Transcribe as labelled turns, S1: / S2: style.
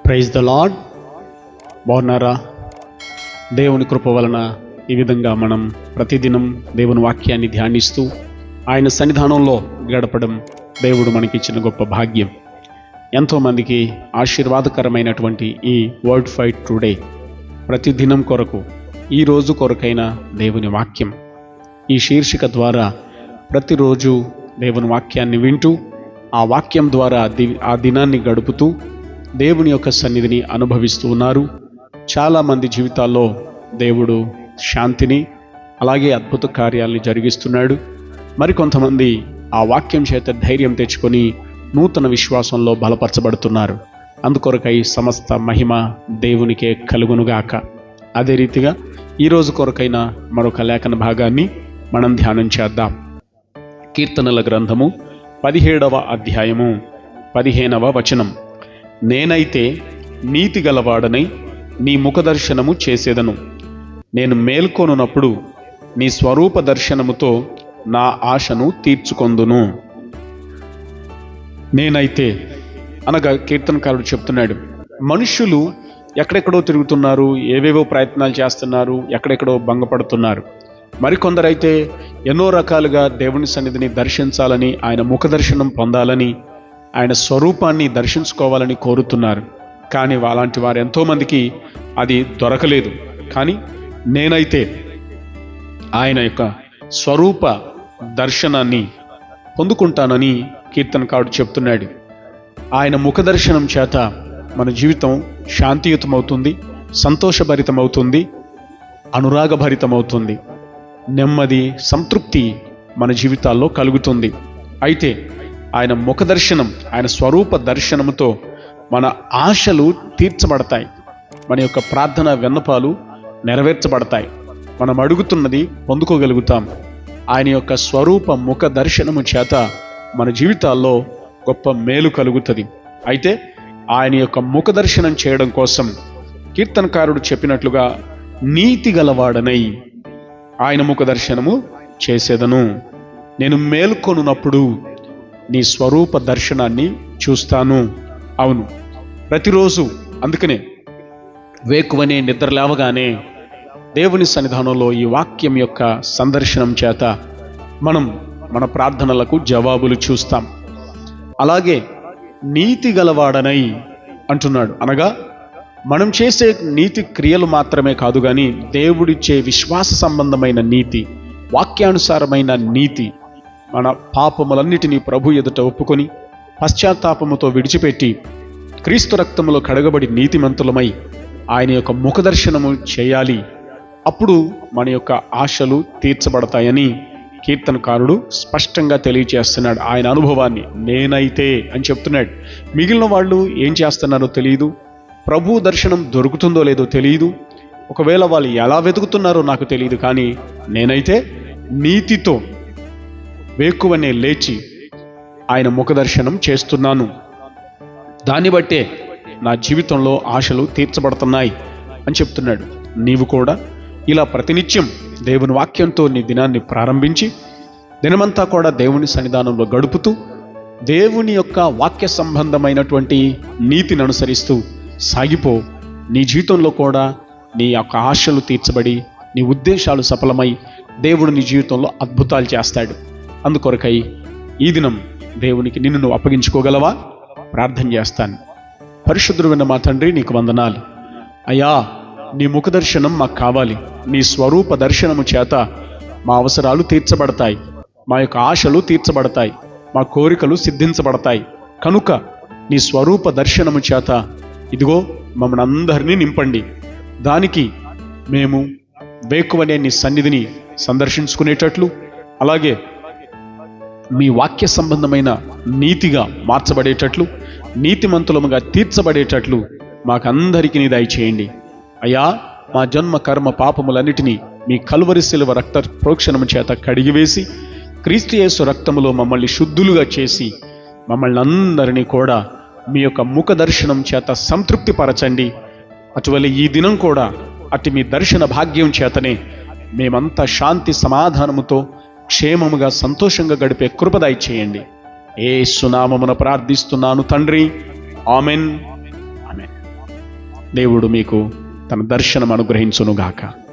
S1: Praise the lord. బాగున్నారా? దేవుని కృప వలన ఈ విధంగా మనం ప్రతిదినం దేవుని వాక్యాన్ని ధ్యానిస్తూ ఆయన సన్నిధానంలో గడపడం దేవుడు మనకిచ్చిన గొప్ప భాగ్యం. ఎంతోమందికి ఆశీర్వాదకరమైనటువంటి ఈ వర్డ్ ఫైట్ టుడే, ప్రతిదినం కొరకు, ఈ రోజు కొరకైన దేవుని వాక్యం, ఈ శీర్షిక ద్వారా ప్రతిరోజు దేవుని వాక్యాన్ని వింటూ ఆ వాక్యం ద్వారా ఆ దినాన్ని గడుపుతూ దేవుని యొక్క సన్నిధిని అనుభవిస్తూ ఉన్నారు. చాలామంది జీవితాల్లో దేవుడు శాంతిని అలాగే అద్భుత కార్యాలను జరిగిస్తున్నాడు. మరికొంతమంది ఆ వాక్యం చేత ధైర్యం తెచ్చుకొని నూతన విశ్వాసంలో బలపరచబడుతున్నారు. అందుకొరకై సమస్త మహిమ దేవునికే కలుగునుగాక. అదే రీతిగా ఈరోజు కొరకైన మరొక లేఖన భాగాన్ని మనం ధ్యానం చేద్దాం. కీర్తనల గ్రంథము 17వ అధ్యాయము 15వ వచనం. నేనైతే నీతి గలవాడనై నీ ముఖదర్శనము చేసేదను. నేను మేల్కొనున్నప్పుడు నీ స్వరూప దర్శనముతో నా ఆశను తీర్చుకొందును. నేనైతే అనగా కీర్తనకారుడు చెప్తున్నాడు, మనుష్యులు ఎక్కడెక్కడో తిరుగుతున్నారు, ఏవేవో ప్రయత్నాలు చేస్తున్నారు, ఎక్కడెక్కడో భంగపడుతున్నారు. మరికొందరైతే ఎన్నో రకాలుగా దేవుని సన్నిధిని దర్శించాలని, ఆయన ముఖ దర్శనం పొందాలని, ఆయన స్వరూపాన్ని దర్శించుకోవాలని కోరుతున్నారు. కానీ అలాంటి వారు ఎంతోమందికి అది దొరకలేదు. కానీ నేనైతే ఆయన యొక్క స్వరూప దర్శనాన్ని పొందుకుంటానని కీర్తనకారుడు చెప్తున్నాడు. ఆయన ముఖ దర్శనం చేత మన జీవితం శాంతియుతమవుతుంది, సంతోషభరితమవుతుంది, అనురాగభరితమవుతుంది, నెమ్మది, సంతృప్తి మన జీవితాల్లో కలుగుతుంది. అయితే ఆయన ముఖ దర్శనం, ఆయన స్వరూప దర్శనముతో మన ఆశలు తీర్చబడతాయి, మన యొక్క ప్రార్థన విన్నపాలు నెరవేర్చబడతాయి, మనం అడుగుతున్నది పొందుకోగలుగుతాం. ఆయన యొక్క స్వరూప ముఖ దర్శనము చేత మన జీవితాల్లో గొప్ప మేలు కలుగుతుంది. అయితే ఆయన యొక్క ముఖ దర్శనం చేయడం కోసం కీర్తనకారుడు చెప్పినట్లుగా నీతి గలవాడనై ఆయన ముఖ దర్శనము చేసేదను. నేను మేల్కొనున్నప్పుడు నీ స్వరూప దర్శనాన్ని చూస్తాను. అవును, ప్రతిరోజు అందుకనే వేకువనే నిద్ర లేవగానే దేవుని సన్నిధానంలో ఈ వాక్యం యొక్క సందర్శనం చేత మనం మన ప్రార్థనలకు జవాబులు చూస్తాం. అలాగే నీతి గలవాడనై అంటున్నాడు, అనగా మనం చేసే నీతి క్రియలు మాత్రమే కాదు, కానీ దేవుడిచ్చే విశ్వాస సంబంధమైన నీతి, వాక్యానుసారమైన నీతి, మన పాపములన్నిటినీ ప్రభు ఎదుట ఒప్పుకొని పశ్చాత్తాపముతో విడిచిపెట్టి క్రీస్తు రక్తములో కడగబడి నీతిమంతులమై ఆయన యొక్క ముఖదర్శనము చేయాలి. అప్పుడు మన యొక్క ఆశలు తీర్చబడతాయని కీర్తనకారుడు స్పష్టంగా తెలియజేస్తున్నాడు. ఆయన అనుభవాన్ని నేనైతే అని చెప్తున్నాడు. మిగిలిన వాళ్ళు ఏం చేస్తున్నారో తెలియదు, ప్రభు దర్శనం దొరుకుతుందో లేదో తెలియదు, ఒకవేళ వాళ్ళు ఎలా వెతుకుతున్నారో నాకు తెలియదు. కానీ నేనైతే నీతితో వేకువనే లేచి ఆయన ముఖ దర్శనం చేస్తున్నాను. దాన్ని బట్టే నా జీవితంలో ఆశలు తీర్చబడుతున్నాయి అని చెప్తున్నాడు. నీవు కూడా ఇలా ప్రతినిత్యం దేవుని వాక్యంతో నీ దినాన్ని ప్రారంభించి దినమంతా కూడా దేవుని సన్నిధానంలో గడుపుతూ దేవుని యొక్క వాక్య సంబంధమైనటువంటి నీతిని అనుసరిస్తూ సాగిపో. నీ జీవితంలో కూడా నీ యొక్క ఆశలు తీర్చబడి నీ ఉద్దేశాలు సఫలమై దేవుడు నీ జీవితంలో అద్భుతాలు చేస్తాడు. అందుకొరకై ఈ దినం దేవునికి నిన్ను నువ్వు అప్పగించుకోగలవా? ప్రార్థన చేస్తాను. పరిశుద్ధుడైన మా తండ్రి, నీకు వందనాలు అయ్యా. నీ ముఖ దర్శనం మాకు కావాలి. నీ స్వరూప దర్శనము చేత మా అవసరాలు తీర్చబడతాయి, మా యొక్క ఆశలు తీర్చబడతాయి, మా కోరికలు సిద్ధించబడతాయి. కనుక నీ స్వరూప దర్శనము చేత ఇదిగో మమ్మల్ని అందరినీ నింపండి. దానికి మేము వేకువనే నీ సన్నిధిని సందర్శించుకునేటట్లు, అలాగే మీ వాక్య సంబంధమైన నీతిగా మార్చబడేటట్లు, నీతిమంతులముగా తీర్చబడేటట్లు మాకందరికీ నీ దయచేయండి అయ్యా. మా జన్మ కర్మ పాపములన్నిటినీ మీ కలువరి శిలువ రక్త ప్రోక్షణము చేత కడిగివేసి క్రీస్తు యేసు రక్తములో మమ్మల్ని శుద్ధులుగా చేసి మమ్మల్ని అందరినీ కూడా మీ యొక్క ముఖ దర్శనం చేత సంతృప్తి పరచండి. అటువల్ల ఈ దినం కూడా అటు మీ దర్శన భాగ్యం చేతనే మేమంతా శాంతి సమాధానముతో క్షేమముగా సంతోషంగా గడిపే కృప దయచేయండి. యేసు నామమున ప్రార్థిస్తున్నాను తండ్రి, ఆమెన్. దేవుడు మీకు తన దర్శనం అనుగ్రహించునుగాక.